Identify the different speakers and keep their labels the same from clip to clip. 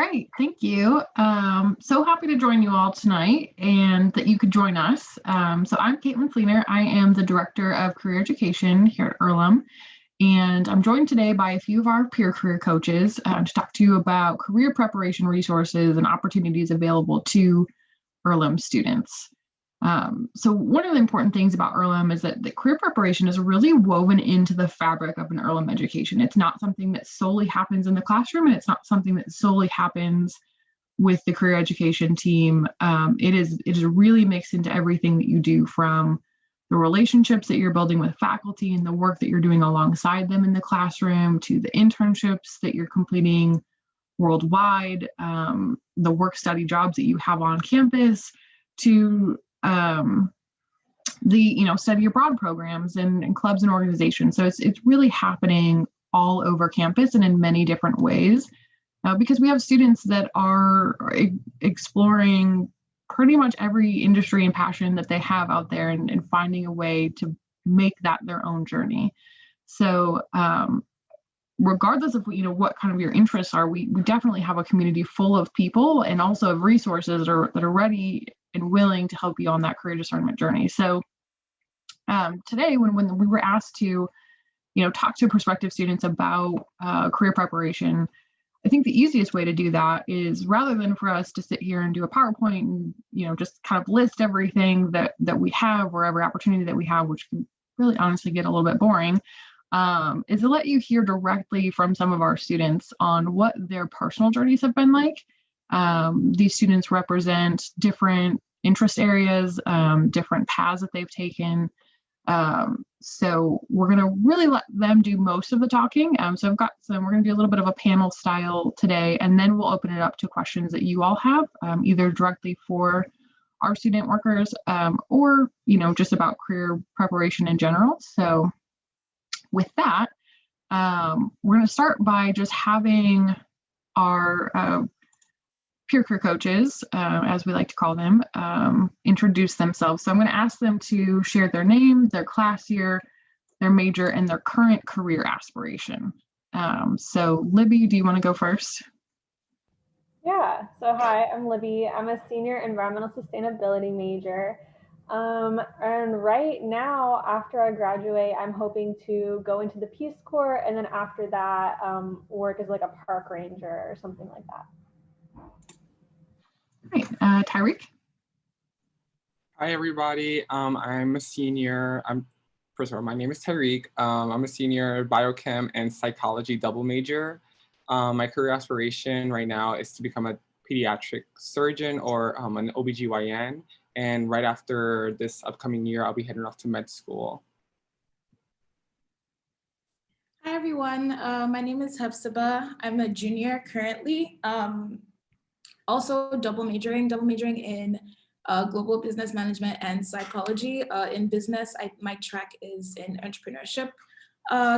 Speaker 1: Great, thank you. So happy to join you all tonight and that you could join us. So I'm Caitlin Fleener. I am the Director of Career Education here at Earlham, and I'm joined today by a few of our peer career coaches to talk to you about career preparation resources and opportunities available to Earlham students. So one of the important things about Earlham is that the career preparation is really woven into the fabric of an Earlham education. It's not something that solely happens in the classroom, and it's not something that solely happens with the career education team. It is really mixed into everything that you do, from the relationships that you're building with faculty and the work that you're doing alongside them in the classroom, to the internships that you're completing worldwide, the work study jobs that you have on campus, to the study abroad programs and clubs and organizations. So it's really happening all over campus and in many different ways, because we have students that are exploring pretty much every industry and passion that they have out there, and finding a way to make that their own journey. So regardless of what kind of your interests are, we definitely have a community full of people and also of resources that are ready and willing to help you on that career discernment journey. So today, when we were asked to talk to prospective students about career preparation, I think the easiest way to do that is, rather than for us to sit here and do a PowerPoint and just kind of list everything that we have, or every opportunity that we have, which can really honestly get a little bit boring, is to let you hear directly from some of our students on what their personal journeys have been like. These students represent different interest areas, different paths that they've taken. So we're going to really let them do most of the talking. So we're going to do a little bit of a panel style today, and then we'll open it up to questions that you all have, either directly for our student workers, or just about career preparation in general. So with that, we're going to start by just having our peer career coaches, as we like to call them, introduce themselves. So I'm going to ask them to share their name, their class year, their major, and their current career aspiration. So Libby, do you want to go first?
Speaker 2: Yeah, so hi, I'm Libby. I'm a senior environmental sustainability major. And right now, after I graduate, I'm hoping to go into the Peace Corps, and then after that, work as like a park ranger or something like that.
Speaker 1: Great. Tyreek?
Speaker 3: Hi, everybody. I'm a senior. First of all, my name is Tyreek. I'm a senior biochem and psychology double major. My career aspiration right now is to become a pediatric surgeon, or an OBGYN. And right after this upcoming year, I'll be heading off to med school.
Speaker 4: Hi, everyone. My name is Hafsaba. I'm a junior currently. Also double majoring in global business management and psychology. In business, my track is in entrepreneurship.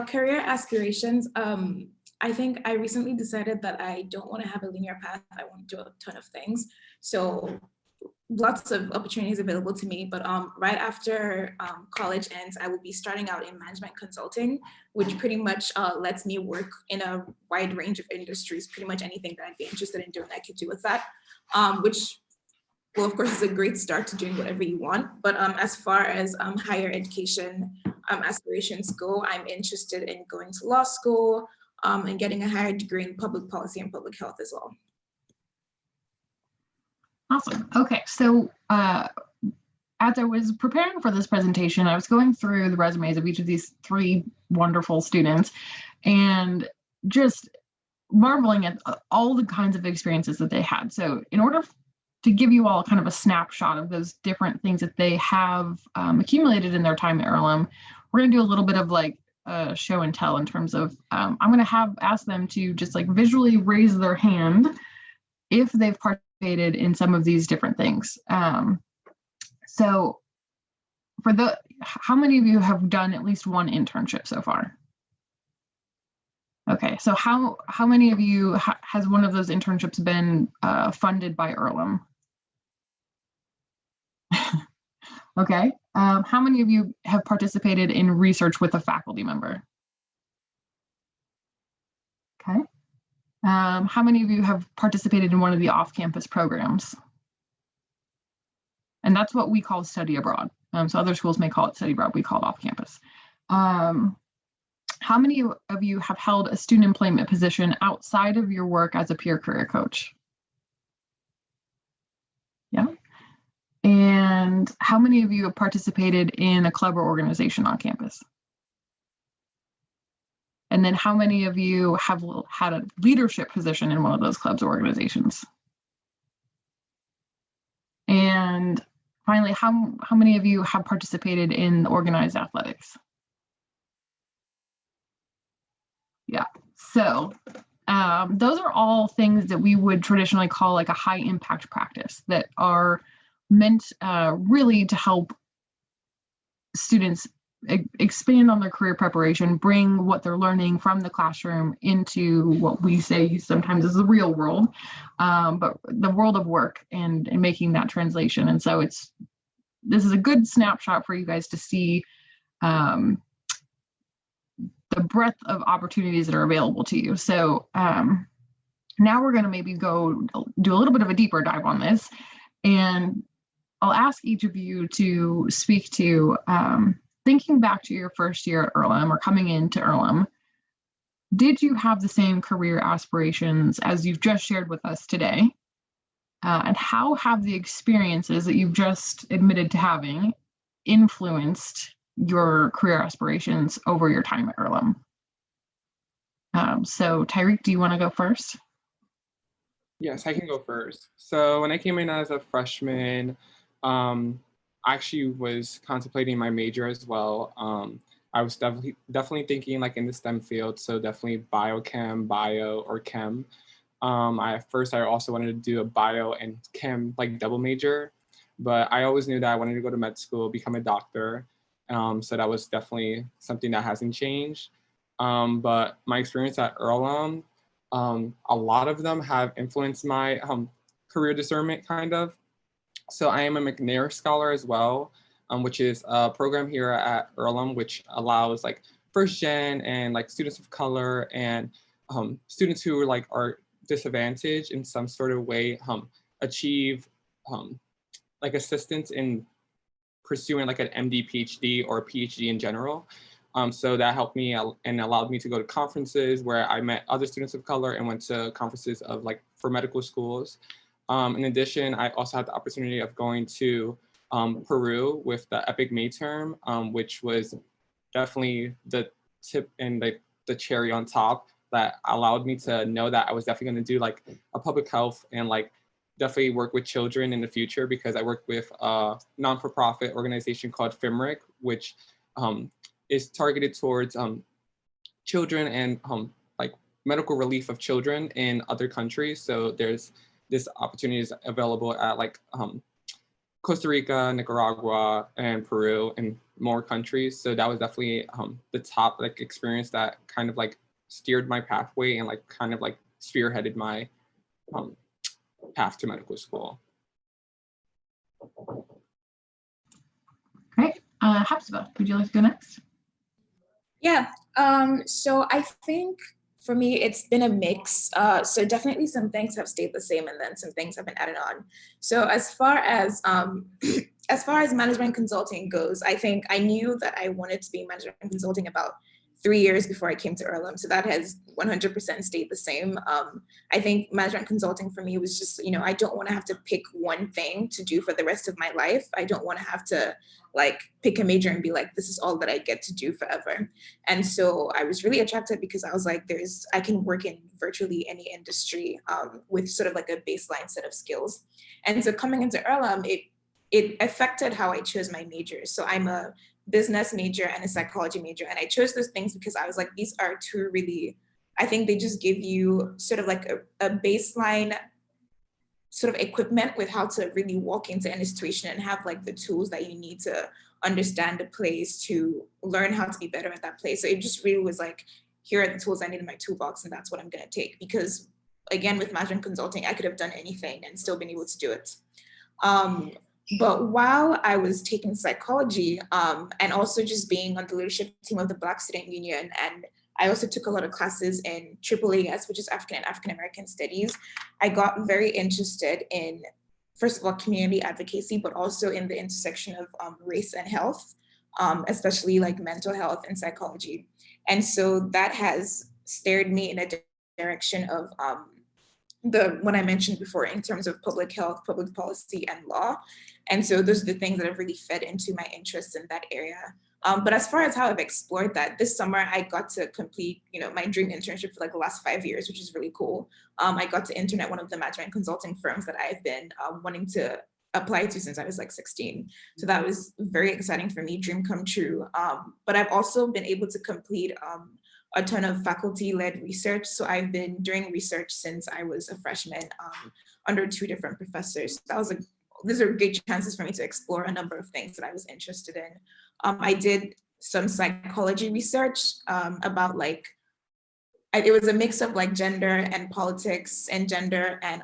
Speaker 4: Career aspirations. I think I recently decided that I don't want to have a linear path. I want to do a ton of things. So lots of opportunities available to me, but right after college ends, I will be starting out in management consulting, which pretty much lets me work in a wide range of industries. Pretty much anything that I'd be interested in doing, I could do with that, which, well, of course, is a great start to doing whatever you want. But as far as higher education aspirations go, I'm interested in going to law school and getting a higher degree in public policy and public health as well.
Speaker 1: Awesome. Okay, so as I was preparing for this presentation, I was going through the resumes of each of these three wonderful students and just marveling at all the kinds of experiences that they had. So in order to give you all kind of a snapshot of those different things that they have accumulated in their time at Earlham, we're going to do a little bit of like show and tell in terms of, I'm going to ask them to just like visually raise their hand if they've participated in some of these different things. So how many of you have done at least one internship so far? Okay, so how many of you has one of those internships been funded by Earlham? Okay, how many of you have participated in research with a faculty member? Okay, How many of you have participated in one of the off-campus programs? And that's what we call study abroad. So other schools may call it study abroad, we call it off-campus. How many of you have held a student employment position outside of your work as a peer career coach? Yeah. And how many of you have participated in a club or organization on campus? And then how many of you have had a leadership position in one of those clubs or organizations? And finally, how many of you have participated in organized athletics? Yeah, so those are all things that we would traditionally call like a high impact practice that are meant really to help students expand on their career preparation, bring what they're learning from the classroom into what we say sometimes is the real world, but the world of work and making that translation. And so this is a good snapshot for you guys to see the breadth of opportunities that are available to you. So now we're going to maybe go do a little bit of a deeper dive on this. And I'll ask each of you to speak to thinking back to your first year at Earlham or coming into Earlham. Did you have the same career aspirations as you've just shared with us today? And how have the experiences that you've just admitted to having influenced your career aspirations over your time at Earlham? So Tyreek, do you want to go first?
Speaker 3: Yes, I can go first. So when I came in as a freshman, I actually was contemplating my major as well. I was definitely thinking like in the STEM field, so definitely biochem, bio, or chem. At first, I also wanted to do a bio and chem like double major, but I always knew that I wanted to go to med school, become a doctor. So that was definitely something that hasn't changed. But my experience at Earlham, a lot of them have influenced my career discernment kind of. So I am a McNair Scholar as well, which is a program here at Earlham, which allows like first gen and like students of color and students who are disadvantaged in some sort of way achieve like assistance in pursuing like an MD, PhD, or a PhD in general. So that helped me and allowed me to go to conferences where I met other students of color and went to conferences of like for medical schools. In addition, I also had the opportunity of going to Peru with the EPIC May term, which was definitely the tip and the cherry on top that allowed me to know that I was definitely going to do like a public health and like definitely work with children in the future, because I work with a non-for-profit organization called FIMRIC, which is targeted towards children and like medical relief of children in other countries. So there's this opportunity is available at like Costa Rica, Nicaragua, and Peru, and more countries. So that was definitely the top like experience that kind of like steered my pathway and like kind of like spearheaded my path to medical school.
Speaker 1: Great. Hafsaba, would you like to go next?
Speaker 4: Yeah, so I think for me, it's been a mix. So definitely some things have stayed the same and then some things have been added on. So as far as management consulting goes, I think I knew that I wanted to be management consulting about 3 years before I came to Earlham. So that has 100% stayed the same. I think management consulting for me was just, I don't want to have to pick one thing to do for the rest of my life. I don't want to have to like pick a major and be like, this is all that I get to do forever. And so I was really attracted because I was like, I can work in virtually any industry with sort of like a baseline set of skills. And so coming into Earlham, it affected how I chose my majors. So I'm a business major and a psychology major. And I chose those things because I was like, these are two really, I think they just give you sort of like a baseline sort of equipment with how to really walk into any situation and have like the tools that you need to understand the place, to learn how to be better at that place. So it just really was like, here are the tools I need in my toolbox, and that's what I'm going to take. Because again, with management consulting, I could have done anything and still been able to do it. But while I was taking psychology and also just being on the leadership team of the Black Student Union, and I also took a lot of classes in AAAS, which is African and African American Studies. I got very interested in, first of all, community advocacy, but also in the intersection of race and health, especially like mental health and psychology. And so that has steered me in a direction of what I mentioned before in terms of public health, public policy, and law. And so those are the things that have really fed into my interest in that area. But as far as how I've explored that, this summer I got to complete, my dream internship for like the last 5 years, which is really cool. I got to intern at one of the management consulting firms that I've been wanting to apply to since I was like 16. So that was very exciting for me, dream come true. But I've also been able to complete a ton of faculty-led research. So I've been doing research since I was a freshman under 2 different professors. These are good chances for me to explore a number of things that I was interested in. I did some psychology research about it was a mix of like gender and politics and gender and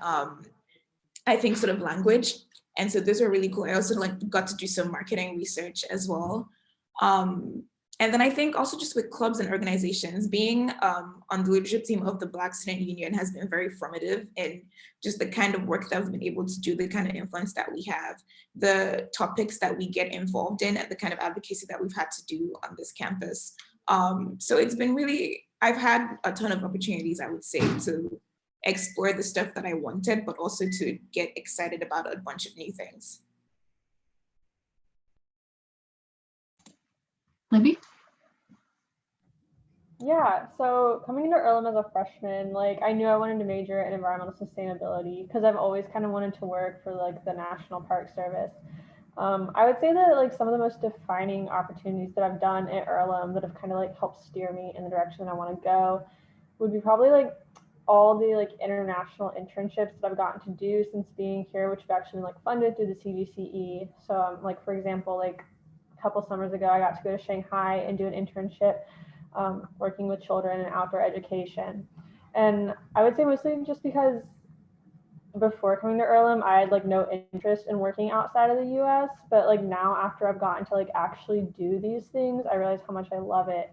Speaker 4: I think sort of language. And so those are really cool. I also got to do some marketing research as well. And then I think also just with clubs and organizations, being on the leadership team of the Black Student Union has been very formative in just the kind of work that I've been able to do, the kind of influence that we have, the topics that we get involved in, and the kind of advocacy that we've had to do on this campus. So it's been really, I've had a ton of opportunities, I would say, to explore the stuff that I wanted, but also to get excited about a bunch of new things.
Speaker 1: Libby?
Speaker 2: Yeah, so coming into Earlham as a freshman, I knew I wanted to major in environmental sustainability because I've always kind of wanted to work for the National Park Service. I would say that some of the most defining opportunities that I've done at Earlham that have kind of helped steer me in the direction that I want to go would be probably all the international internships that I've gotten to do since being here, which have actually been funded through the CVCE. So for example, a couple summers ago, I got to go to Shanghai and do an internship working with children in outdoor education. And I would say mostly just because before coming to Earlham, I had no interest in working outside of the US, but now after I've gotten to actually do these things, I realize how much I love it.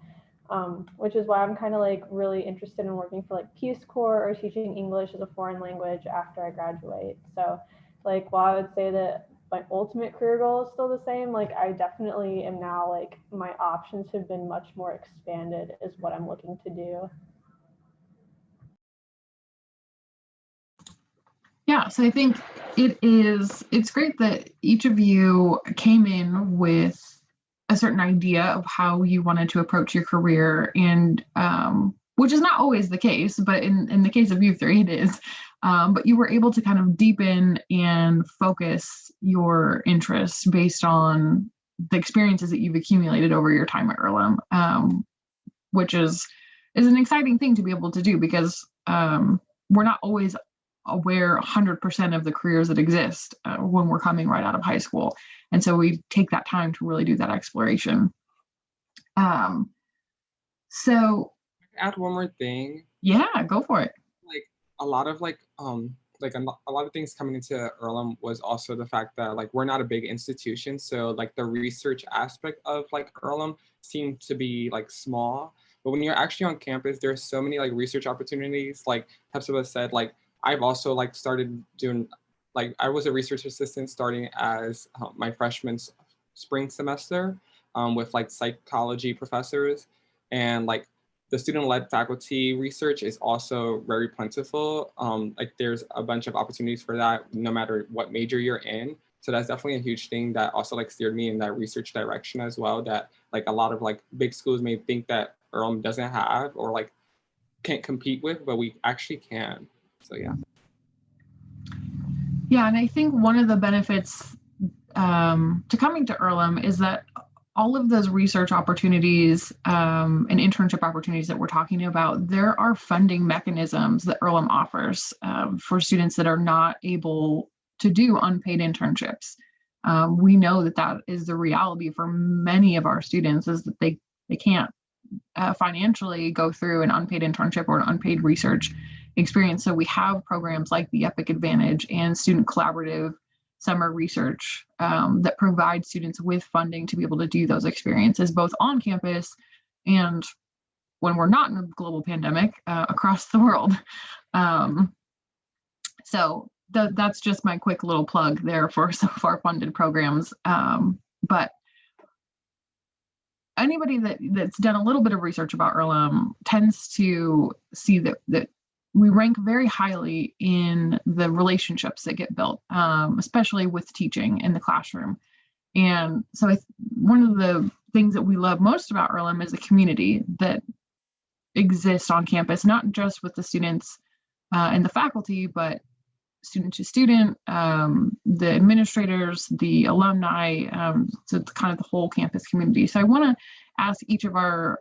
Speaker 2: Which is why I'm kind of really interested in working for Peace Corps or teaching English as a foreign language after I graduate. So while I would say that my ultimate career goal is still the same, I definitely am now my options have been much more expanded is what I'm looking to do.
Speaker 1: Yeah, so I think it's great that each of you came in with a certain idea of how you wanted to approach your career, and which is not always the case, but in the case of you three, it is. But you were able to kind of deepen and focus your interests based on the experiences that you've accumulated over your time at Earlham, which is an exciting thing to be able to do because we're not always aware 100% of the careers that exist when we're coming right out of high school. And so we take that time to really do that exploration. So
Speaker 3: add one more thing.
Speaker 1: Yeah, go for it.
Speaker 3: A lot of a lot of things coming into Earlham was also the fact that we're not a big institution, so the research aspect of Earlham seemed to be small. But when you're actually on campus, there's so many research opportunities. Like Hepzibah said, I've also started doing I was a research assistant starting as my freshman spring semester with psychology professors, and the student-led faculty research is also very plentiful. There's a bunch of opportunities for that no matter what major you're in. So that's definitely a huge thing that also steered me in that research direction as well, that a lot of big schools may think that Earlham doesn't have or can't compete with, but we actually can. So yeah.
Speaker 1: Yeah, and I think one of the benefits to coming to Earlham is that all of those research opportunities and internship opportunities that we're talking about, there are funding mechanisms that Earlham offers for students that are not able to do unpaid internships. We know that is the reality for many of our students, is that they can't financially go through an unpaid internship or an unpaid research experience. So we have programs like the EPIC Advantage and Student Collaborative Summer Research that provide students with funding to be able to do those experiences, both on campus and when we're not in a global pandemic across the world. So that's just my quick little plug there for some of our funded programs. But anybody that's done a little bit of research about Earlham tends to see that we rank very highly in the relationships that get built, especially with teaching in the classroom. And so one of the things that we love most about Earlham is the community that exists on campus, not just with the students and the faculty, but student to student, the administrators, the alumni, so it's kind of the whole campus community. So I want to ask each of our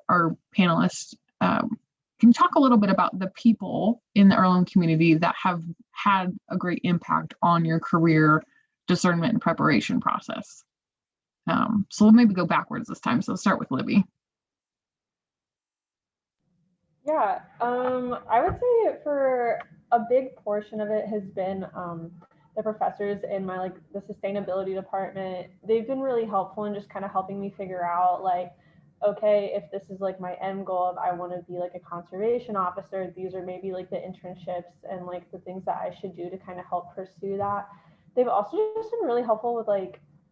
Speaker 1: panelists, can you talk a little bit about the people in the Earlham community that have had a great impact on your career discernment and preparation process? So we'll maybe go backwards this time. So let's start with Libby.
Speaker 2: Yeah, I would say for a big portion of it has been the professors in my the sustainability department. They've been really helpful in just kind of helping me figure out okay, if this is my end goal of I want to be a conservation officer, these are maybe the internships and the things that I should do to kind of help pursue that. They've also just been really helpful with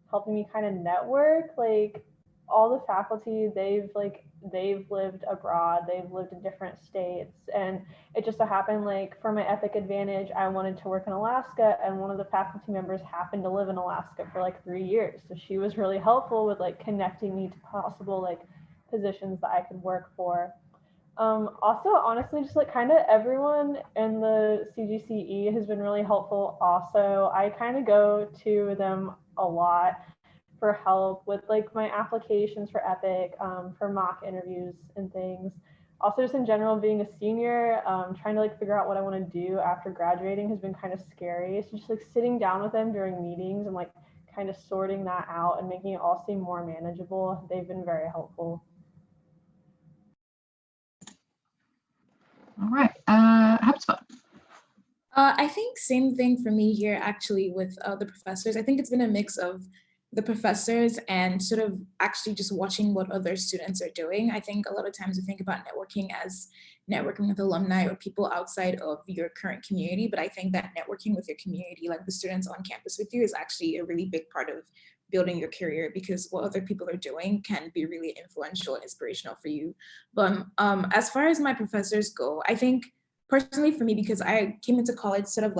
Speaker 2: helping me kind of network. All the faculty, they've lived abroad, they've lived in different states, and it just so happened for my Epic Advantage, I wanted to work in Alaska, and one of the faculty members happened to live in Alaska for 3 years, so she was really helpful with connecting me to possible positions that I could work for. Also, honestly, just kind of everyone in the CGCE has been really helpful. Also, I kind of go to them a lot for help with my applications for Epic, for mock interviews and things. Also, just in general, being a senior, trying to figure out what I want to do after graduating has been kind of scary. So just sitting down with them during meetings and kind of sorting that out and making it all seem more manageable, they've been very helpful.
Speaker 1: All right, HubSpot.
Speaker 4: I think same thing for me here actually with the professors. I think it's been a mix of the professors and sort of actually just watching what other students are doing. I think a lot of times we think about networking as networking with alumni or people outside of your current community, but I think that networking with your community, the students on campus with you, is actually a really big part of building your career, because what other people are doing can be really influential and inspirational for you. But as far as my professors go, I think personally for me, because I came into college sort of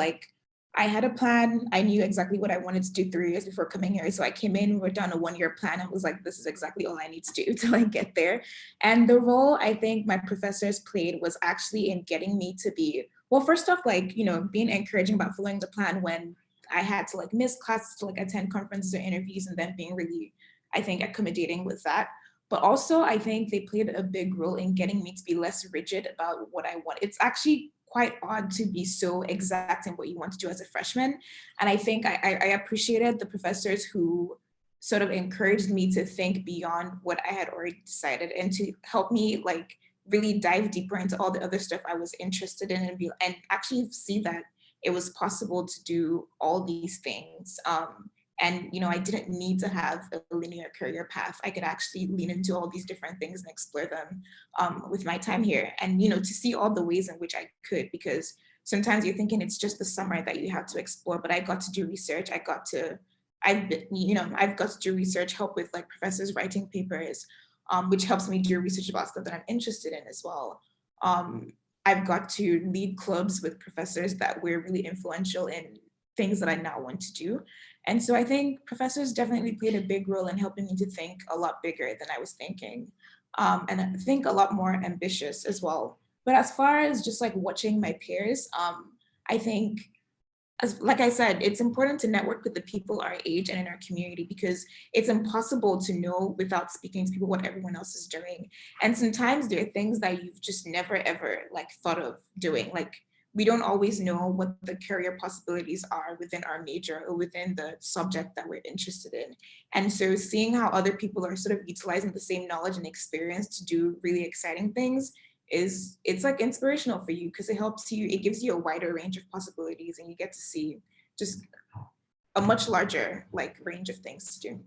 Speaker 4: I had a plan. I knew exactly what I wanted to do 3 years before coming here. So I came in, worked on a 1-year plan, and was this is exactly all I need to do to get there. And the role I think my professors played was actually in getting me to be, well, first off, being encouraging about following the plan when I had to miss classes to attend conferences or interviews, and then being really, I think, accommodating with that. But also I think they played a big role in getting me to be less rigid about what I want. It's actually quite odd to be so exact in what you want to do as a freshman. And I think I appreciated the professors who sort of encouraged me to think beyond what I had already decided, and to help me really dive deeper into all the other stuff I was interested in, and actually see that it was possible to do all these things. And I didn't need to have a linear career path. I could actually lean into all these different things and explore them with my time here. And to see all the ways in which I could, because sometimes you're thinking it's just the summer that you have to explore. But I got to do research. I've got to do research, help with professors writing papers, which helps me do research about stuff that I'm interested in as well. I've got to lead clubs with professors that were really influential in things that I now want to do. And so I think professors definitely played a big role in helping me to think a lot bigger than I was thinking, and I think a lot more ambitious as well. But as far as just watching my peers, I think, like I said, it's important to network with the people our age and in our community, because it's impossible to know without speaking to people what everyone else is doing. And sometimes there are things that you've just never ever thought of doing. We don't always know what the career possibilities are within our major or within the subject that we're interested in. And so seeing how other people are sort of utilizing the same knowledge and experience to do really exciting things it's inspirational for you, because it gives you a wider range of possibilities, and you get to see just a much larger range of things to do.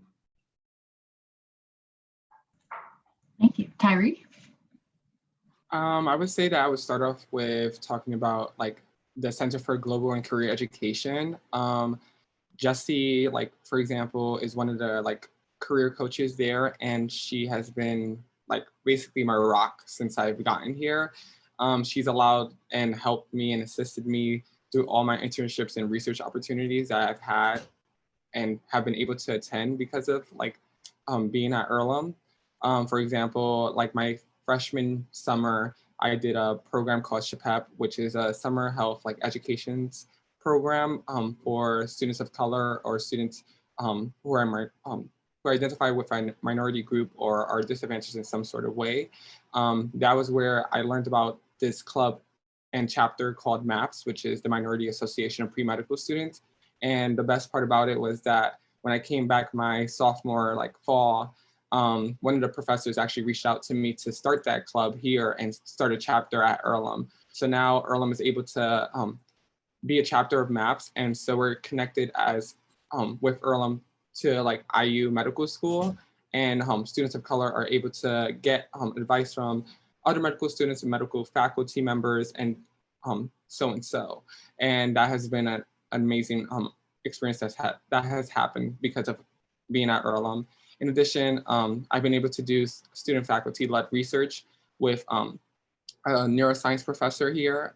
Speaker 1: Thank you. Tyree?
Speaker 3: I would say that I would start off with talking about like the Center for Global and Career Education. Jessie, like for example, is one of the like career coaches there, and she has been like basically my rock since I've gotten here. She's allowed and helped me and assisted me through all my internships and research opportunities that I've had and have been able to attend because of like being at Earlham. For example, like my freshman summer, I did a program called SHPEP, which is a summer health like education's program for students of color or students who identify with a minority group or are disadvantaged in some sort of way. That was where I learned about this club and chapter called MAPS, which is the Minority Association of Pre-Medical Students. And the best part about it was that when I came back my sophomore like fall, one of the professors actually reached out to me to start that club here and start a chapter at Earlham. So now Earlham is able to be a chapter of MAPS, and so we're connected as with Earlham to like IU Medical School, and students of color are able to get advice from other medical students and medical faculty members, and so and so. And that has been an amazing experience that has happened because of being at Earlham. In addition, I've been able to do student faculty-led research with a neuroscience professor here.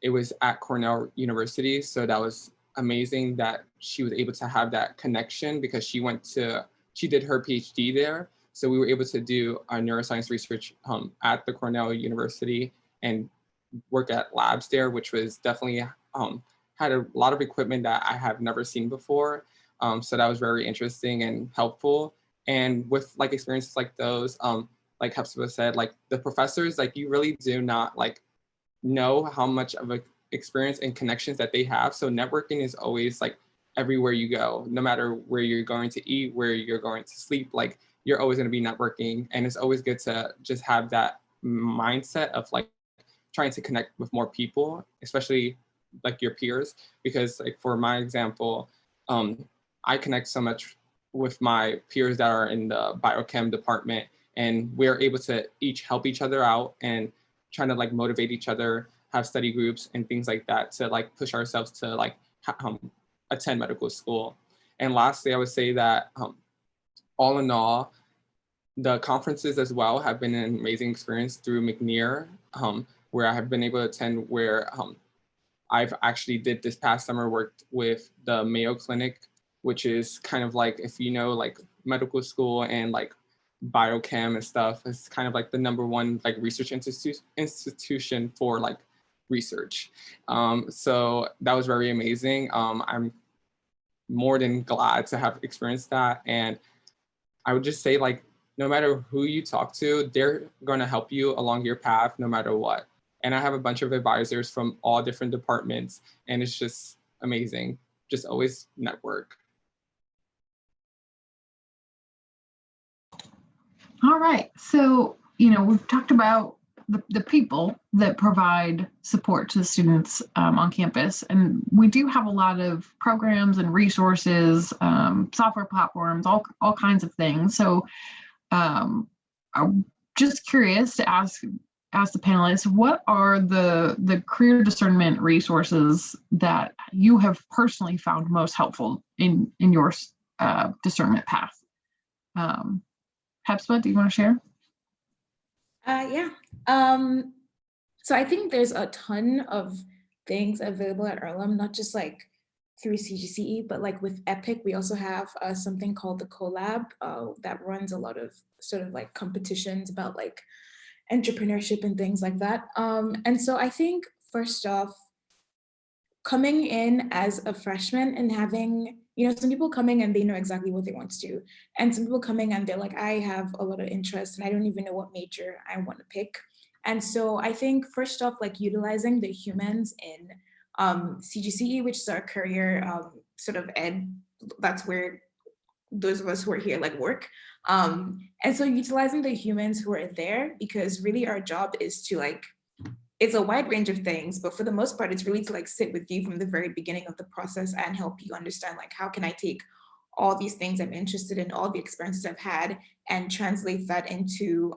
Speaker 3: It was at Cornell University, so that was amazing that she was able to have that connection because she did her PhD there. So we were able to do our neuroscience research at the Cornell University and work at labs there, which was definitely had a lot of equipment that I have never seen before. So that was very interesting and helpful. And with like experiences like those, like Hepzibah said, like the professors, like you really do not like know how much of a experience and connections that they have. So networking is always like everywhere you go, no matter where you're going to eat, where you're going to sleep, like you're always going to be networking. And it's always good to just have that mindset of like trying to connect with more people, especially like your peers, because like for my example, I connect so much with my peers that are in the biochem department, and we're able to each help each other out and trying to like motivate each other, have study groups and things like that to like push ourselves to like attend medical school. And lastly, I would say that all in all, the conferences as well have been an amazing experience through McNear, where I have been able to attend, where I've actually did this past summer worked with the Mayo Clinic, which is kind of like, if you know, like medical school and like biochem and stuff, it's kind of like the #1 like research institution for like research. So that was very amazing. I'm more than glad to have experienced that. And I would just say like, no matter who you talk to, they're gonna help you along your path no matter what. And I have a bunch of advisors from all different departments, and it's just amazing. Just always network.
Speaker 1: All right. So, we've talked about the people that provide support to the students on campus. And we do have a lot of programs and resources, software platforms, all kinds of things. So I'm just curious to ask the panelists, what are the career discernment resources that you have personally found most helpful in your discernment path? Hepzibah, do you want to share?
Speaker 4: Yeah. So I think there's a ton of things available at Earlham, not just like through CGCE, but like with EPIC, we also have something called the Collab that runs a lot of sort of like competitions about like entrepreneurship and things like that. And so I think first off, coming in as a freshman and having, some people coming and they know exactly what they want to do. And some people coming and they're like, I have a lot of interest and I don't even know what major I want to pick. And so I think first off, like utilizing the humans in CGCE, which is our career sort of ed, that's where those of us who are here like work. And so utilizing the humans who are there, because really our job is to like, it's a wide range of things, but for the most part, it's really to like sit with you from the very beginning of the process and help you understand like, how can I take all these things I'm interested in, all the experiences I've had, and translate that into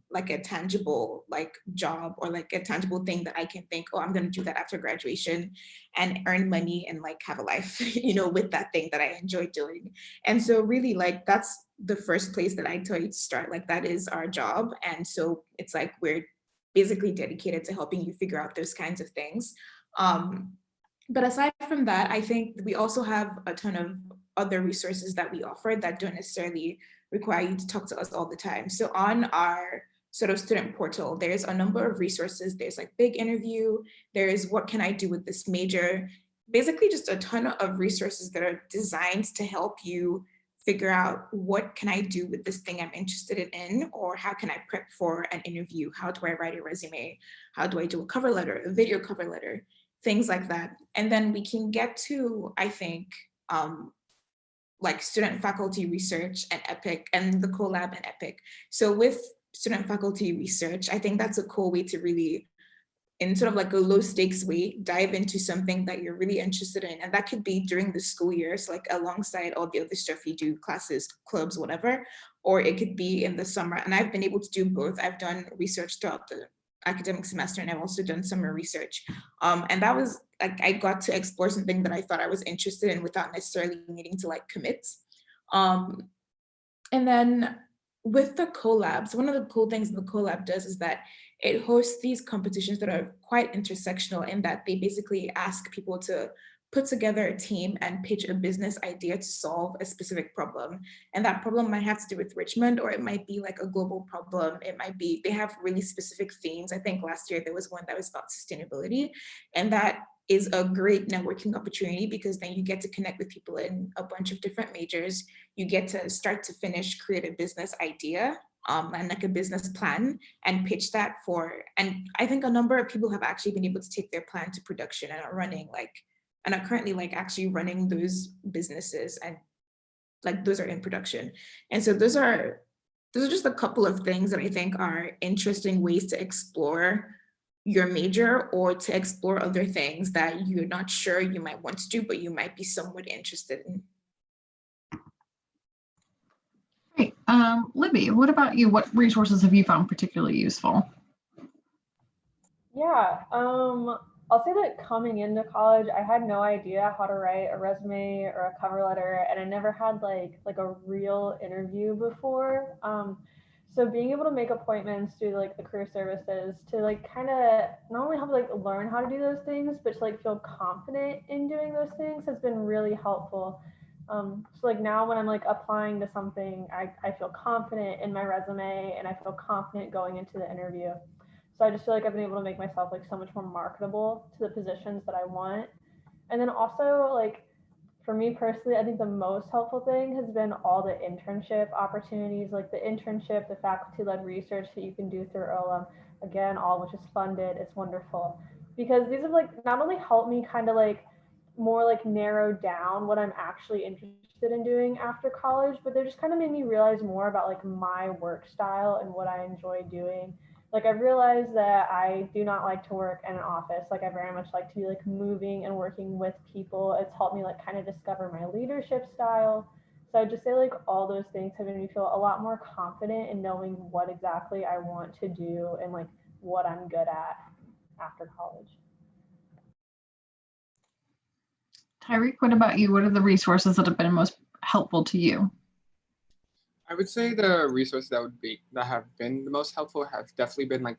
Speaker 4: like a tangible like job or like a tangible thing that I can think, oh, I'm going to do that after graduation and earn money and like have a life, you know, with that thing that I enjoy doing. And so really like that's the first place that I tell you to start. Like that is our job. And so it's like we're basically dedicated to helping you figure out those kinds of things. But aside from that, I think we also have a ton of other resources that we offer that don't necessarily require you to talk to us all the time. So on our sort of student portal, there's a number of resources. There's like Big Interview, there's What Can I Do with This Major? Basically just a ton of resources that are designed to help you figure out what can I do with this thing I'm interested in, or how can I prep for an interview? How do I write a resume? How do I do a cover letter, a video cover letter, things like that. And then we can get to, I think, like student faculty research and EPIC and the collab and EPIC. So with student faculty research, I think that's a cool way to really, in sort of like a low stakes way, dive into something that you're really interested in. And that could be during the school years, like alongside all the other stuff you do, classes, clubs, whatever, or it could be in the summer. And I've been able to do both. I've done research throughout the academic semester, and I've also done summer research. And that was like, I got to explore something that I thought I was interested in without necessarily needing to like commit. And then with the collabs, one of the cool things the collab does is that it hosts these competitions that are quite intersectional in that they basically ask people to put together a team and pitch a business idea to solve a specific problem. And that problem might have to do with Richmond, or it might be like a global problem. It might be, they have really specific themes. I think last year there was one that was about sustainability, and that is a great networking opportunity because then you get to connect with people in a bunch of different majors. You get to start to finish, create a business idea and like a business plan and pitch that for, and I think a number of people have actually been able to take their plan to production and are running like, and are currently like actually running those businesses, and like those are in production. And so those are just a couple of things that I think are interesting ways to explore your major or to explore other things that you're not sure you might want to do, but you might be somewhat interested in.
Speaker 1: Great. Libby, what about you? What resources have you found particularly useful?
Speaker 2: Yeah, I'll say that coming into college, I had no idea how to write a resume or a cover letter, and I never had like a real interview before. So being able to make appointments through like the career services to like kind of not only help like learn how to do those things, but to like feel confident in doing those things has been really helpful. So like now when I'm like applying to something, I feel confident in my resume and I feel confident going into the interview. So I just feel like I've been able to make myself like so much more marketable to the positions that I want. And then also like for me personally, I think the most helpful thing has been all the internship opportunities, like the internship, the faculty-led research that you can do through Earlham, again, all which is funded. It's wonderful because these have like not only helped me kind of like more like narrow down what I'm actually interested in doing after college, but they just kind of made me realize more about like my work style and what I enjoy doing. Like I realized that I do not like to work in an office. Like I very much like to be like moving and working with people. It's helped me like kind of discover my leadership style. So I'd just say like all those things have made me feel a lot more confident in knowing what exactly I want to do and like what I'm good at after college.
Speaker 1: Tyreek, what about you? What are the resources that have been most helpful to you?
Speaker 3: I would say the resources that have been the most helpful have definitely been like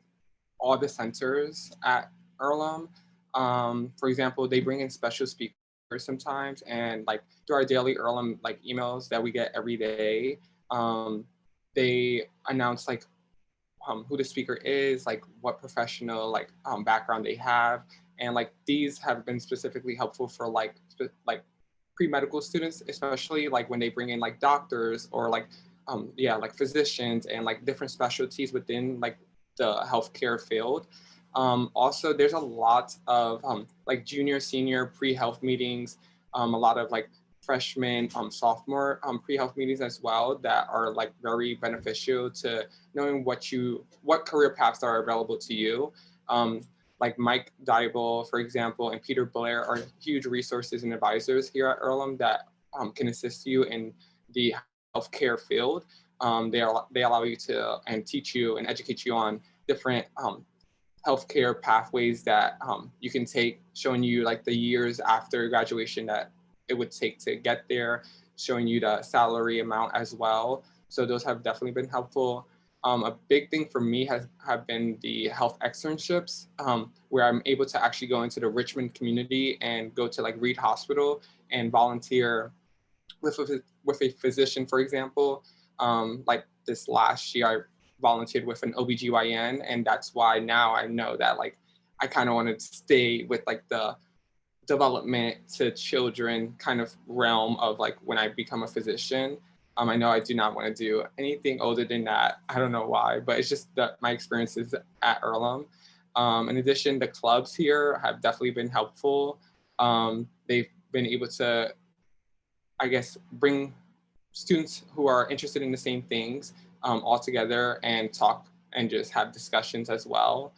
Speaker 3: all the centers at Earlham. For example, they bring in special speakers sometimes, and like through our daily Earlham like emails that we get every day, they announce like who the speaker is, like what professional like background they have, and like these have been specifically helpful for like pre-medical students, especially like when they bring in like doctors or like like physicians and like different specialties within like the healthcare field. Also, there's a lot of like junior, senior pre-health meetings, a lot of like freshman, sophomore pre-health meetings as well that are like very beneficial to knowing what career paths are available to you. Like Mike Dybel, for example, and Peter Blair are huge resources and advisors here at Earlham that can assist you in the healthcare field. They allow you to and teach you and educate you on different healthcare pathways that you can take, showing you like the years after graduation that it would take to get there, showing you the salary amount as well. So those have definitely been helpful. A big thing for me have been the health externships, where I'm able to actually go into the Richmond community and go to like Reed Hospital and volunteer with a physician, for example. Like this last year, I volunteered with an OBGYN, and that's why now I know that like I kind of want to stay with like the development to children kind of realm of like when I become a physician. I know I do not want to do anything older than that. I don't know why, but it's just that my experiences at Earlham. In addition, the clubs here have definitely been helpful. They've been able to, I guess, bring students who are interested in the same things all together and talk and just have discussions as well.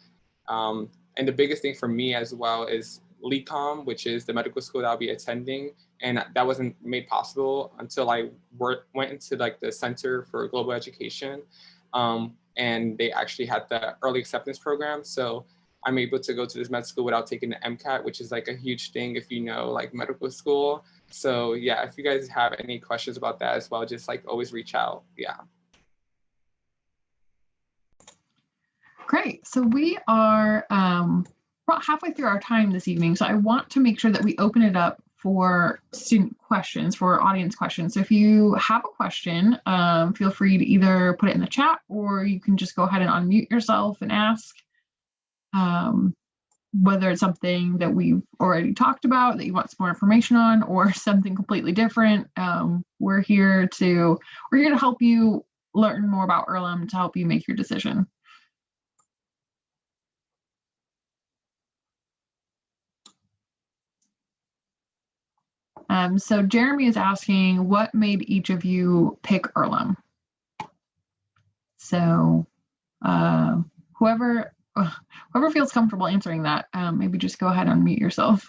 Speaker 3: And the biggest thing for me as well is LECOM, which is the medical school that I'll be attending. And that wasn't made possible until I went into like the Center for Global Education. And they actually had the early acceptance program. So I'm able to go to this med school without taking the MCAT, which is like a huge thing if you know like medical school. So yeah, if you guys have any questions about that as well, just like always reach out. Yeah.
Speaker 1: Great. So we are about halfway through our time this evening. So I want to make sure that we open it up for student questions, for audience questions. So if you have a question, feel free to either put it in the chat or you can just go ahead and unmute yourself and ask. Whether it's something that we've already talked about that you want some more information on or something completely different, we're here to help you learn more about Earlham to help you make your decision. So Jeremy is asking, what made each of you pick Earlham? So whoever feels comfortable answering that, maybe just go ahead and unmute yourself.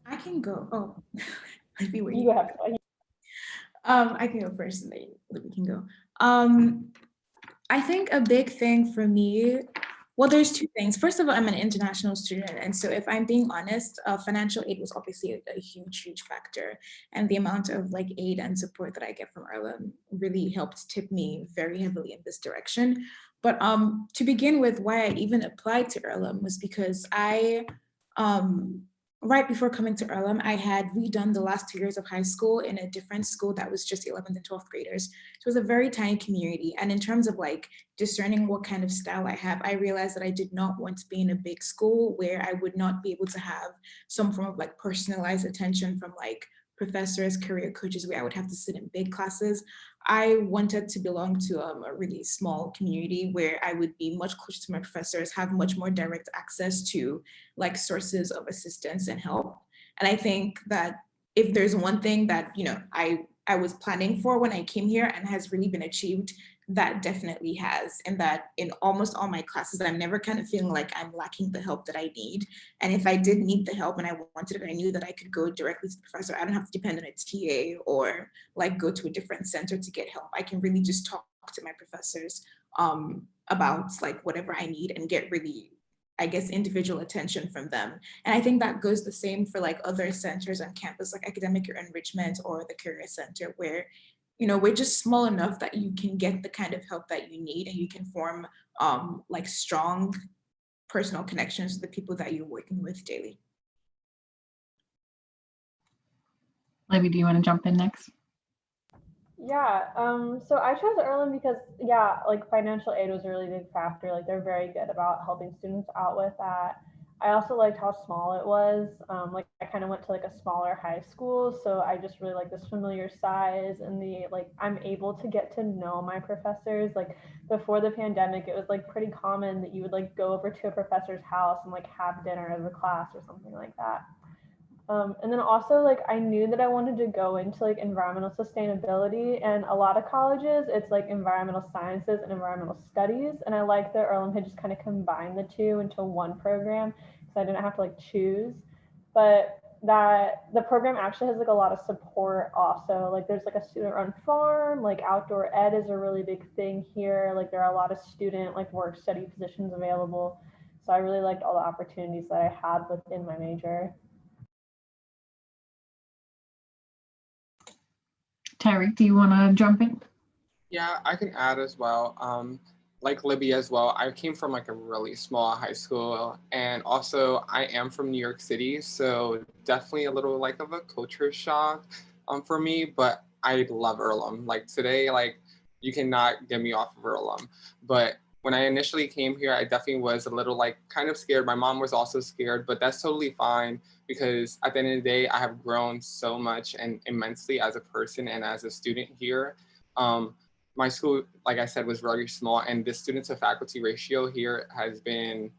Speaker 4: I can go. Oh, I'd be waiting.
Speaker 2: You have
Speaker 4: I can go first and then Libby can go. I think a big thing for me, well, there's two things. First of all, I'm an international student. And so if I'm being honest, financial aid was obviously a huge, huge factor. And the amount of like aid and support that I get from Earlham really helped tip me very heavily in this direction. But to begin with, why I even applied to Earlham was because I, right before coming to Earlham, I had redone the last 2 years of high school in a different school that was just 11th and 12th graders. So it was a very tiny community. And in terms of like discerning what kind of style I have, I realized that I did not want to be in a big school where I would not be able to have some form of like personalized attention from like professors, career coaches, where I would have to sit in big classes. I wanted to belong to a really small community where I would be much closer to my professors, have much more direct access to like sources of assistance and help. And I think that if there's one thing that, you know, I was planning for when I came here and has really been achieved, that definitely has. And that in almost all my classes, I'm never kind of feeling like I'm lacking the help that I need. And if I did need the help and I wanted it, I knew that I could go directly to the professor. I don't have to depend on a TA or like go to a different center to get help. I can really just talk to my professors about like whatever I need and get really, I guess, individual attention from them. And I think that goes the same for like other centers on campus, like academic enrichment or the career center, where, you know, we're just small enough that you can get the kind of help that you need and you can form like strong personal connections with the people that you're working with daily.
Speaker 1: Libby, do you want to jump in next?
Speaker 2: Yeah, so I chose Earlham because, yeah, like financial aid was a really big factor. Like they're very good about helping students out with that. I also liked how small it was. Like I kind of went to like a smaller high school, so I just really like this familiar size and the like I'm able to get to know my professors. Like before the pandemic, it was like pretty common that you would like go over to a professor's house and like have dinner as a class or something like that. And then also like I knew that I wanted to go into like environmental sustainability, and a lot of colleges it's like environmental sciences and environmental studies, and I like that Earlham had just kind of combined the two into one program, so I didn't have to like choose. but that the program actually has like a lot of support also. Like there's like a student run farm, like outdoor ed is a really big thing here. Like there are a lot of student like work study positions available. So I really liked all the opportunities that I had within my major.
Speaker 1: Tyreek, do you want to jump in?
Speaker 3: Yeah, I can add as well. Like Libby as well, I came from like a really small high school, and also I am from New York City, so definitely a little like of a culture shock for me, but I love Earlham. Like today, like you cannot get me off of Earlham. But when I initially came here, I definitely was a little like kind of scared. My mom was also scared, but that's totally fine because at the end of the day, I have grown so much and immensely as a person and as a student here. My school, like I said, was very small, and the student to faculty ratio here has been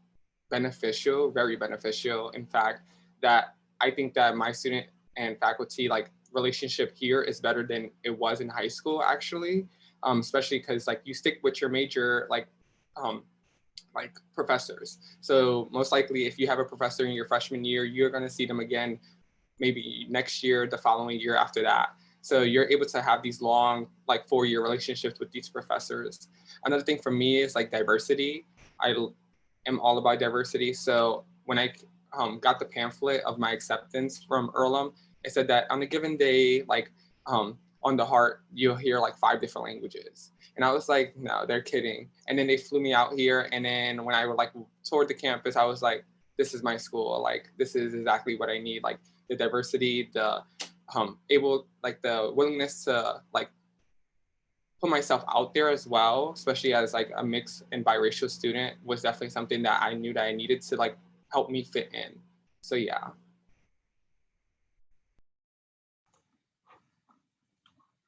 Speaker 3: beneficial, very beneficial. In fact, that I think that my student and faculty like relationship here is better than it was in high school, actually, especially because like you stick with your major, like professors. So most likely, if you have a professor in your freshman year, you're going to see them again, maybe next year, the following year after that. So you're able to have these long, like 4-year relationships with these professors. Another thing for me is like diversity. I am all about diversity. So when I got the pamphlet of my acceptance from Earlham, it said that on a given day, like on the heart, you'll hear like 5 different languages. And I was like, no, they're kidding. And then they flew me out here. And then when I would like toured the campus, I was like, this is my school. Like, this is exactly what I need. Like the diversity, the the willingness to like put myself out there as well, especially as like a mixed and biracial student, was definitely something that I knew that I needed to like help me fit in. So yeah.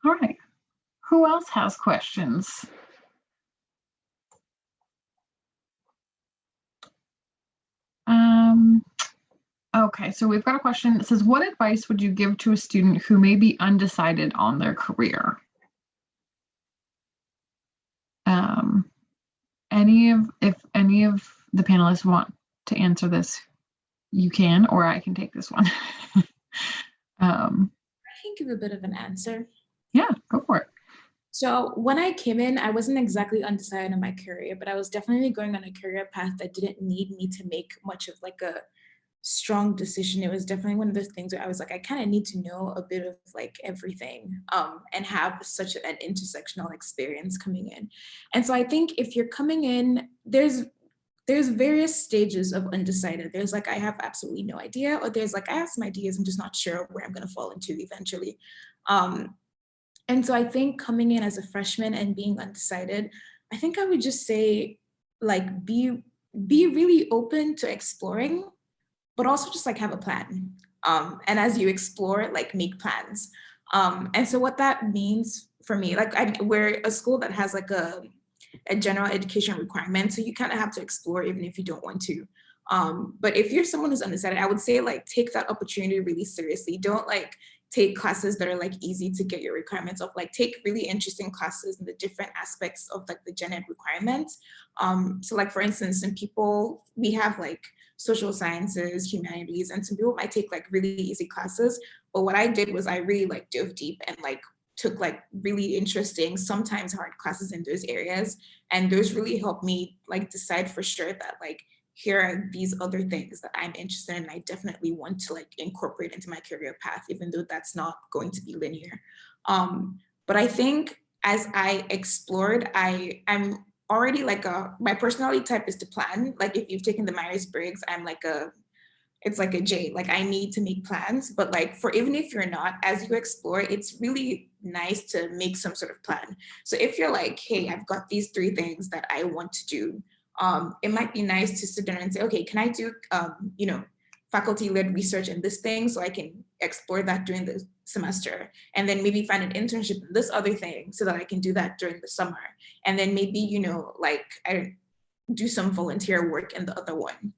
Speaker 1: All right. Who else has questions? Okay, so we've got a question that says, what advice would you give to a student who may be undecided on their career? If any of the panelists want to answer this, you can, or I can take this one.
Speaker 4: I can give a bit of an answer.
Speaker 1: Yeah, go for it.
Speaker 4: So when I came in, I wasn't exactly undecided on my career, but I was definitely going on a career path that didn't need me to make much of like a strong decision. It was definitely one of those things where I was like, I kind of need to know a bit of like everything and have such an intersectional experience coming in. And so I think if you're coming in, there's various stages of undecided. There's like, I have absolutely no idea, or there's like, I have some ideas, I'm just not sure where I'm going to fall into eventually. And so I think coming in as a freshman and being undecided, I think I would just say like, be really open to exploring, but also just like have a plan. And as you explore, like make plans. And so what that means for me, like we're a school that has like a general education requirement. So you kind of have to explore even if you don't want to. But if you're someone who's undecided, I would say like take that opportunity really seriously. Don't like take classes that are like easy to get your requirements of, like take really interesting classes in the different aspects of like the gen ed requirements. So like for instance, some people, we have like social sciences, humanities, and some people might take like really easy classes. But what I did was I really like dove deep and like took like really interesting, sometimes hard classes in those areas. And those really helped me like decide for sure that like, here are these other things that I'm interested in. I definitely want to like incorporate into my career path, even though that's not going to be linear. But I think as I explored, I'm already like my personality type is to plan. Like if you've taken the Myers-Briggs, I'm like it's like a J, like I need to make plans. But like for even if you're not, as you explore, it's really nice to make some sort of plan. So if you're like, hey, I've got these 3 things that I want to do, it might be nice to sit down and say, okay, can I do, faculty-led research in this thing so I can explore that during the semester, and then maybe find an internship in this other thing so that I can do that during the summer. And then maybe, like I do some volunteer work in the other one.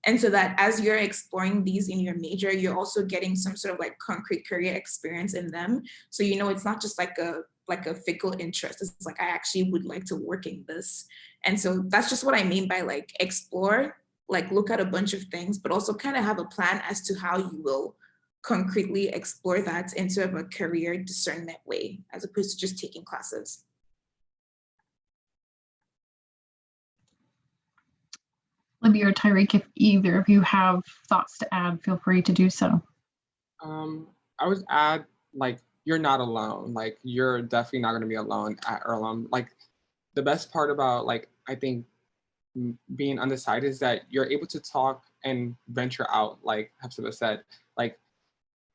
Speaker 4: And so that as you're exploring these in your major, you're also getting some sort of like concrete career experience in them. So, it's not just like a fickle interest. It's like, I actually would like to work in this. And so that's just what I mean by like explore, like look at a bunch of things, but also kind of have a plan as to how you will concretely explore that in sort of a career discernment way, as opposed to just taking classes.
Speaker 1: Libby or Tyreek, if either of you have thoughts to add, feel free to do so.
Speaker 3: I would add, like, you're not alone. Like, you're definitely not going to be alone at Earlham. Like, the best part about, like, I think being undecided is that you're able to talk and venture out, like Hepzibah said. Like,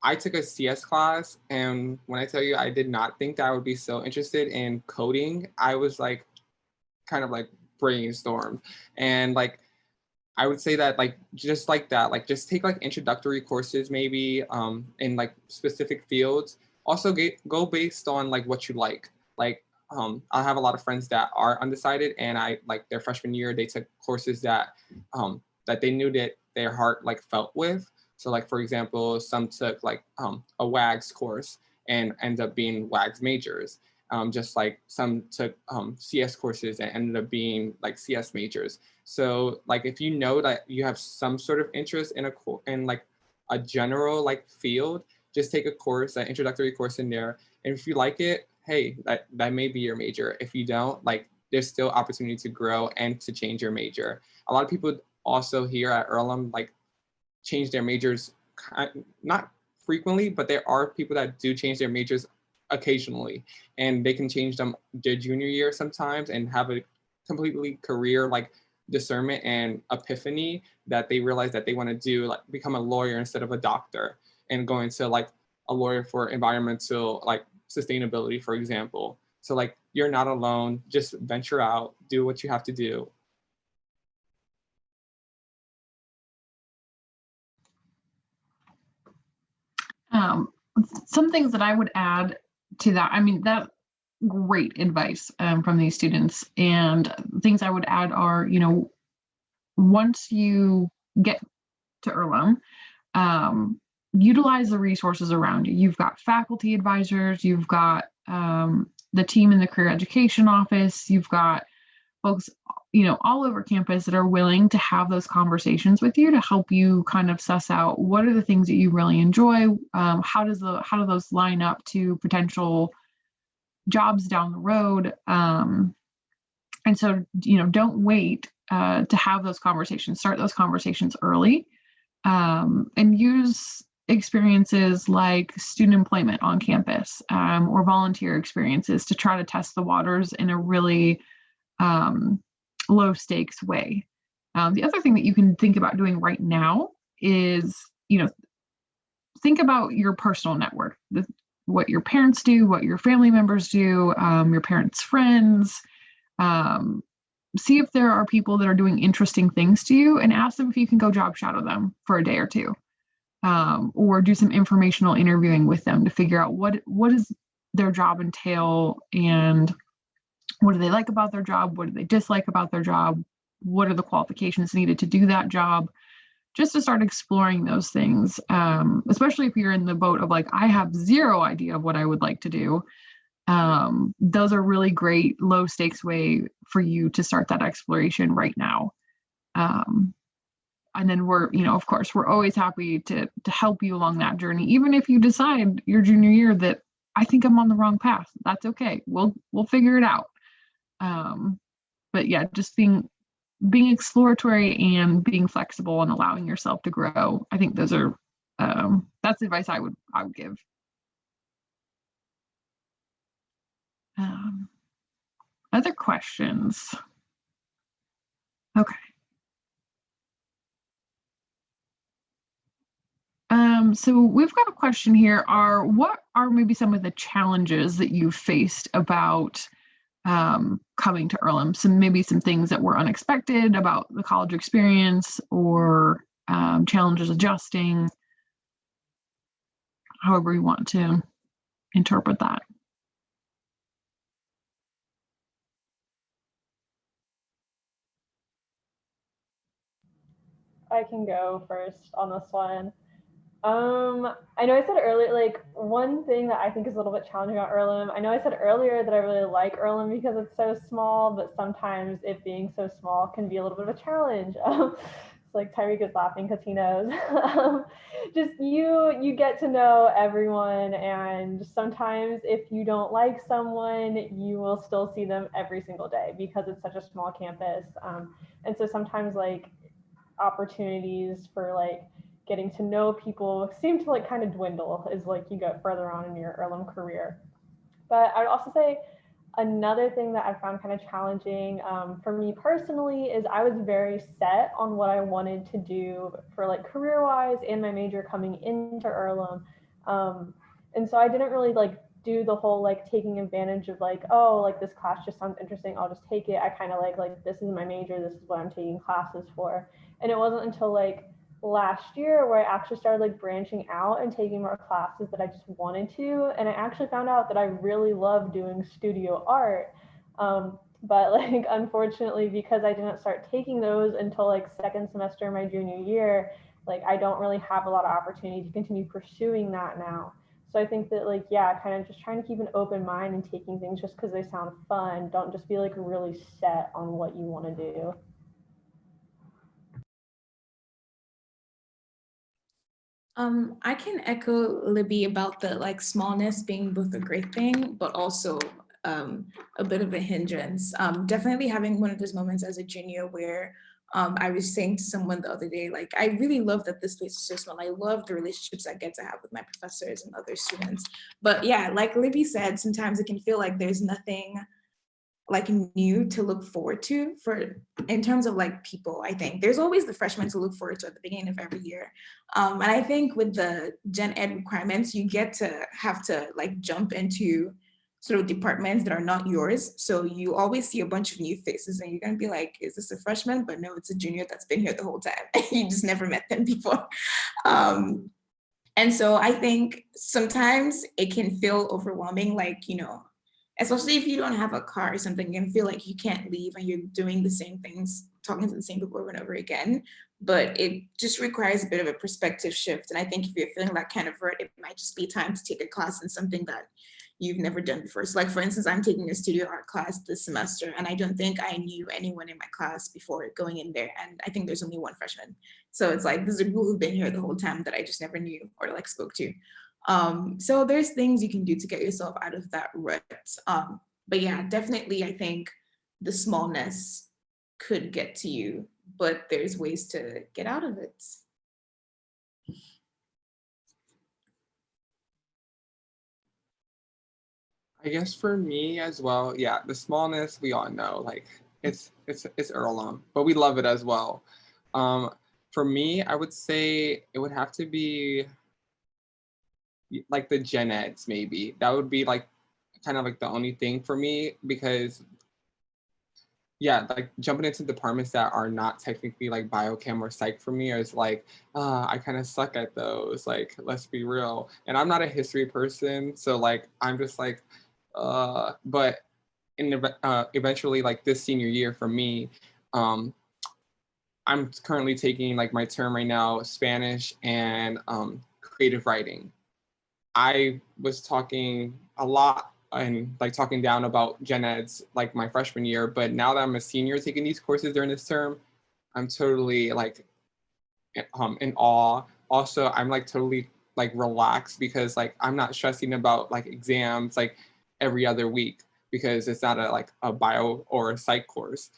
Speaker 3: I took a CS class, and when I tell you I did not think that I would be so interested in coding, I was like, kind of like brainstormed. And like, I would say that like just like that, like just take like introductory courses maybe in like specific fields. Also go based on like what you like. Like I have a lot of friends that are undecided, and I like their freshman year they took courses that that they knew that their heart like felt with. So like for example, some took like a WAGS course and end up being WAGS majors. Just like some took CS courses and ended up being like CS majors. So like if you know that you have some sort of interest in like a general like field, just take a course, an introductory course in there. And if you like it, hey, that may be your major. If you don't, like there's still opportunity to grow and to change your major. A lot of people also here at Earlham like change their majors, not frequently, but there are people that do change their majors occasionally, and they can change them their junior year sometimes and have a completely career like discernment and epiphany that they realize that they want to do, like become a lawyer instead of a doctor, and go into like a lawyer for environmental like sustainability, for example. So like you're not alone, just venture out, do what you have to do.
Speaker 1: Some things that I would add to that, I mean, that great advice from these students, and things I would add are, you know, once you get to Earlham, utilize the resources around you. You've got faculty advisors, you've got the team in the career education office, you've got folks, you know, all over campus that are willing to have those conversations with you to help you kind of suss out what are the things that you really enjoy, how do those line up to potential jobs down the road, and so, you know, don't wait to have those conversations. Start those conversations early, and use experiences like student employment on campus, or volunteer experiences to try to test the waters in a really low stakes way. The other thing that you can think about doing right now is, you know, think about your personal network, what your parents do, what your family members do, your parents' friends. See if there are people that are doing interesting things to you, and ask them if you can go job shadow them for a day or two, or do some informational interviewing with them to figure out what does their job entail, and what do they like about their job, what do they dislike about their job, what are the qualifications needed to do that job, just to start exploring those things, especially if you're in the boat of like, I have zero idea of what I would like to do. Those are really great low stakes way for you to start that exploration right now. And then we're, you know, of course, we're always happy to help you along that journey. Even if you decide your junior year that I think I'm on the wrong path, that's okay. We'll figure it out. But yeah, just being exploratory and being flexible and allowing yourself to grow. I think those are that's the advice I would give. Other questions? Okay. So we've got a question here. What are maybe some of the challenges that you faced about coming to Earlham? Maybe some things that were unexpected about the college experience, or challenges adjusting, however you want to interpret that.
Speaker 2: I can go first on this one. I know I said earlier, like one thing that I think is a little bit challenging about Earlham, I know I said earlier that I really like Earlham because it's so small, but sometimes it being so small can be a little bit of a challenge. like Tyreek is laughing because he knows. Just you get to know everyone, and sometimes if you don't like someone, you will still see them every single day because it's such a small campus. And so sometimes like opportunities for like getting to know people seem to like kind of dwindle as like you get further on in your Earlham career. But I would also say another thing that I found kind of challenging for me personally is I was very set on what I wanted to do for like career wise and my major coming into Earlham. And so I didn't really like do the whole like taking advantage of like, oh, like this class just sounds interesting, I'll just take it. I kind of like this is my major, this is what I'm taking classes for. And it wasn't until like last year where I actually started like branching out and taking more classes that I just wanted to. And I actually found out that I really love doing studio art. But like, unfortunately, because I didn't start taking those until like second semester my junior year, like I don't really have a lot of opportunity to continue pursuing that now. So I think that like, yeah, kind of just trying to keep an open mind and taking things just because they sound fun. Don't just be like really set on what you want to do.
Speaker 4: I can echo Libby about the like smallness being both a great thing, but also a bit of a hindrance. Definitely having one of those moments as a junior where I was saying to someone the other day, like, I really love that this place is so small. I love the relationships I get to have with my professors and other students. But yeah, like Libby said, sometimes it can feel like there's nothing like new to look forward to for in terms of like people. I think there's always the freshmen to look forward to at the beginning of every year, and I think with the gen ed requirements you get to have to like jump into sort of departments that are not yours, so you always see a bunch of new faces and you're going to be like, is this a freshman? But no, it's a junior that's been here the whole time. You just never met them before. And so I think sometimes it can feel overwhelming, like, you know, especially if you don't have a car or something, you can feel like you can't leave and you're doing the same things, talking to the same people over and over again. But it just requires a bit of a perspective shift. And I think if you're feeling that kind of hurt, it might just be time to take a class in something that you've never done before. So like, for instance, I'm taking a studio art class this semester, and I don't think I knew anyone in my class before going in there. And I think there's only one freshman. So it's like, there's people who've been here the whole time that I just never knew or like spoke to. So there's things you can do to get yourself out of that rut. But yeah, definitely, I think the smallness could get to you, but there's ways to get out of it.
Speaker 3: I guess for me as well, yeah, the smallness, we all know, like it's Earlham, but we love it as well. For me, I would say it would have to be like the gen eds, maybe. That would be like kind of like the only thing for me, because yeah, like jumping into departments that are not technically like biochem or psych for me is like, I kind of suck at those, like, let's be real. And I'm not a history person, so like I'm just like, but eventually, like this senior year for me, I'm currently taking like my term right now, Spanish and creative writing. I was talking a lot and like talking down about gen eds like my freshman year, but now that I'm a senior taking these courses during this term, I'm totally like in awe. Also, I'm like totally like relaxed because like I'm not stressing about like exams like every other week because it's not a bio or a psych course.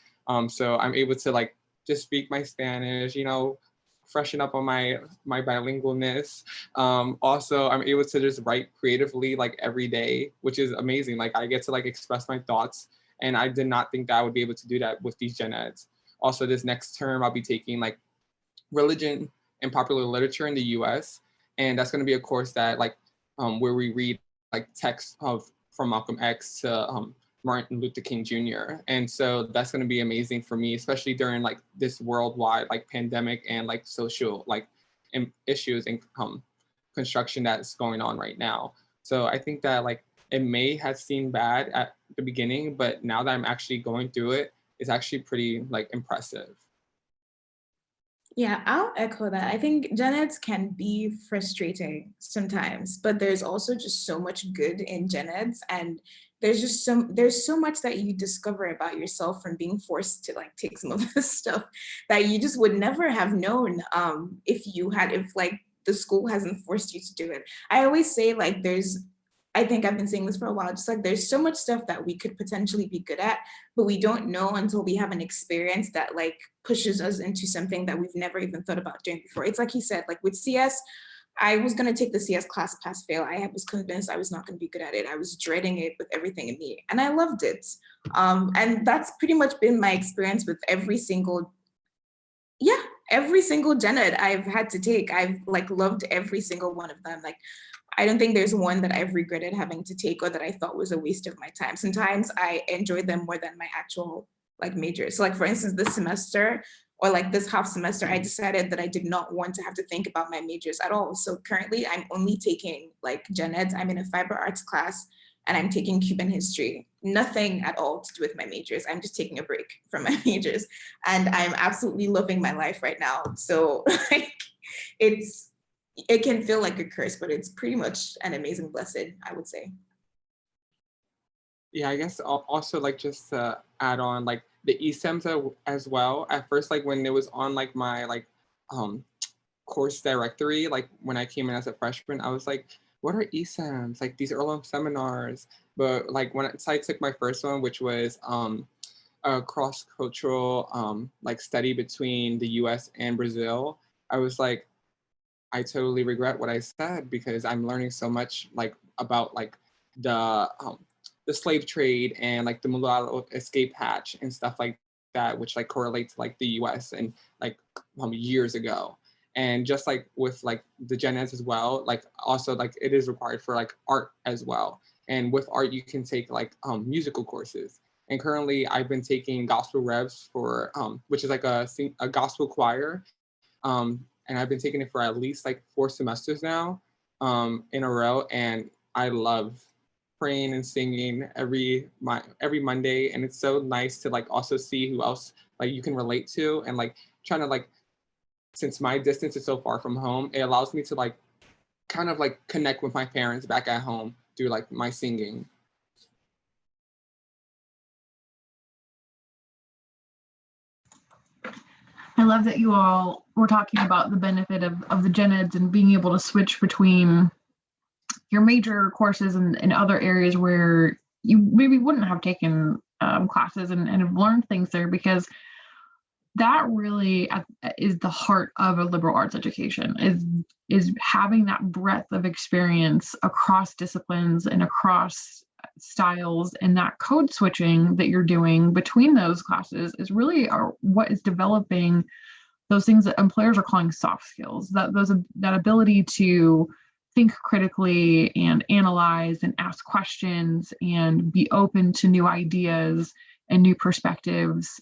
Speaker 3: So I'm able to like just speak my Spanish, you know, freshen up on my bilingualness. Also, I'm able to just write creatively like every day, which is amazing. Like I get to like express my thoughts, and I did not think that I would be able to do that with these gen eds. Also, this next term I'll be taking like religion and popular literature in the U.S., and that's going to be a course that like where we read like texts of from Malcolm X to Martin Luther King Jr. And so that's going to be amazing for me, especially during like this worldwide like pandemic and like social like issues and construction that's going on right now. So I think that like it may have seemed bad at the beginning, but now that I'm actually going through it, it's actually pretty like impressive.
Speaker 4: Yeah, I'll echo that. I think gen eds can be frustrating sometimes, but there's also just so much good in gen eds. And there's so much that you discover about yourself from being forced to like take some of this stuff that you just would never have known if like the school hasn't forced you to do it. I always say like I think I've been saying this for a while, just like there's so much stuff that we could potentially be good at, but we don't know until we have an experience that like pushes us into something that we've never even thought about doing before. It's like he said, like with CS, I was going to take the CS class pass fail. I was convinced I was not going to be good at it. I was dreading it with everything in me, and I loved it. And that's pretty much been my experience with every single gen ed I've had to take. I've like loved every single one of them. Like, I don't think there's one that I've regretted having to take or that I thought was a waste of my time. Sometimes I enjoyed them more than my actual like major. So like, for instance, this semester or like this half semester, I decided that I did not want to have to think about my majors at all. So currently I'm only taking like gen eds. I'm in a fiber arts class and I'm taking Cuban history. Nothing at all to do with my majors. I'm just taking a break from my majors and I'm absolutely loving my life right now. So like, it can feel like a curse, but it's pretty much an amazing blessing, I would say.
Speaker 3: Yeah, I guess also like just to add on like the eSEMs as well. At first, like when it was on like my like course directory, like when I came in as a freshman, I was like, what are eSEMs? Like these Earlham seminars. But like when I took my first one, which was a cross-cultural like study between the US and Brazil, I was like, I totally regret what I said because I'm learning so much like about like the slave trade and like the mulatto escape hatch and stuff like that, which like correlates to like the US and like years ago. And just like with like the gen eds as well, like also like it is required for like art as well. And with art, you can take like musical courses. And currently I've been taking gospel revs for, which is like a gospel choir. And I've been taking it for at least like 4 semesters now in a row. And I love praying and singing every Monday. And it's so nice to like also see who else like you can relate to and like trying to like, since my distance is so far from home, it allows me to like kind of like connect with my parents back at home through like my singing.
Speaker 1: I love that you all were talking about the benefit of the gen eds and being able to switch between your major courses and other areas where you maybe wouldn't have taken classes and have learned things there, because that really is the heart of a liberal arts education, is having that breadth of experience across disciplines and across styles, and that code switching that you're doing between those classes is really what is developing those things that employers are calling soft skills, that ability to think critically and analyze and ask questions and be open to new ideas and new perspectives,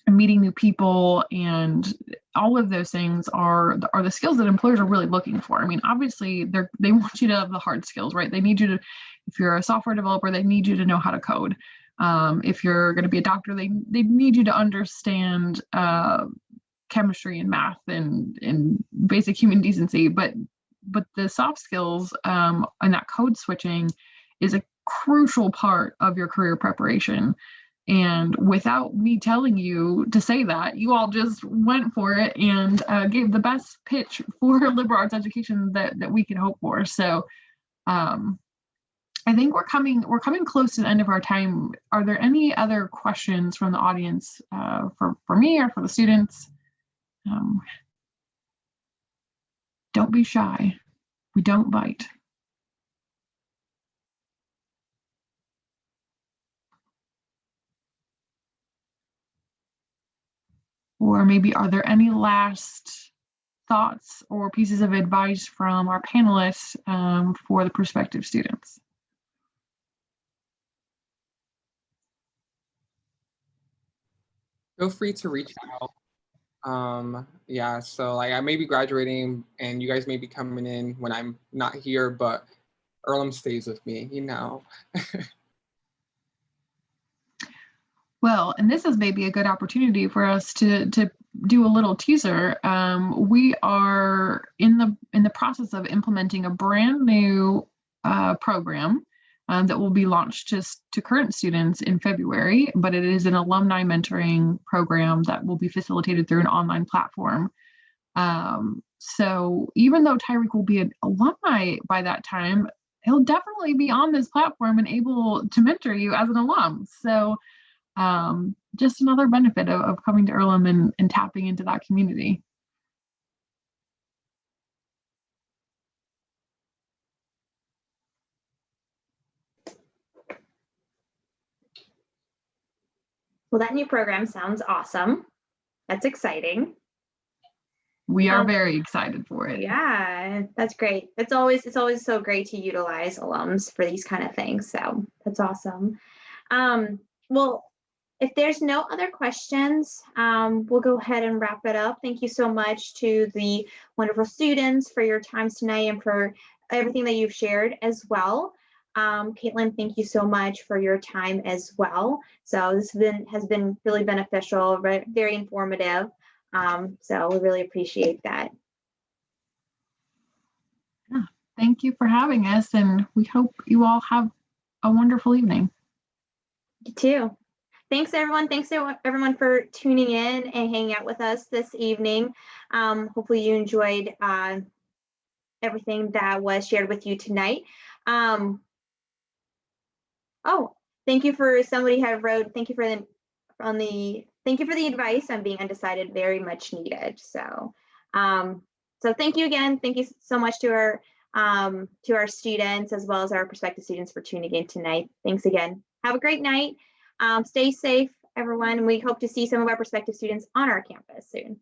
Speaker 1: and meeting new people, and all of those things are the skills that employers are really looking for. I mean, obviously they want you to have the hard skills, right? They need you to, if you're a software developer, they need you to know how to code. If you're going to be a doctor, they need you to understand chemistry and math and basic human decency. But the soft skills and that code switching is a crucial part of your career preparation. And without me telling you to say that, you all just went for it and gave the best pitch for liberal arts education that we could hope for. So I think we're coming close to the end of our time. Are there any other questions from the audience for me or for the students? Don't be shy. We don't bite. Or maybe are there any last thoughts or pieces of advice from our panelists for the prospective students?
Speaker 3: Feel free to reach out. Yeah, so like I may be graduating and you guys may be coming in when I'm not here, but Earlham stays with me, you know.
Speaker 1: Well, and this is maybe a good opportunity for us to do a little teaser. We are in the process of implementing a brand new program that will be launched to current students in February, but it is an alumni mentoring program that will be facilitated through an online platform. So even though Tyreek will be an alumni by that time, he'll definitely be on this platform and able to mentor you as an alum. So just another benefit of coming to Earlham and tapping into that community.
Speaker 5: Well, that new program sounds awesome. That's exciting.
Speaker 1: We are very excited for it.
Speaker 5: Yeah, that's great. It's always so great to utilize alums for these kind of things. So that's awesome. Well, if there's no other questions, we'll go ahead and wrap it up. Thank you so much to the wonderful students for your time tonight and for everything that you've shared as well. Caitlin, thank you so much for your time as well. So this has been really beneficial, very informative. So we really appreciate that.
Speaker 1: Yeah, thank you for having us, and we hope you all have a wonderful evening.
Speaker 5: You too. Thanks everyone. Thanks everyone for tuning in and hanging out with us this evening. Hopefully you enjoyed everything that was shared with you tonight. Oh, thank you for somebody had wrote. Thank you for thank you for the advice on being undecided. Very much needed. So, so thank you again. Thank you so much to our students as well as our prospective students for tuning in tonight. Thanks again. Have a great night. Stay safe, everyone. And we hope to see some of our prospective students on our campus soon.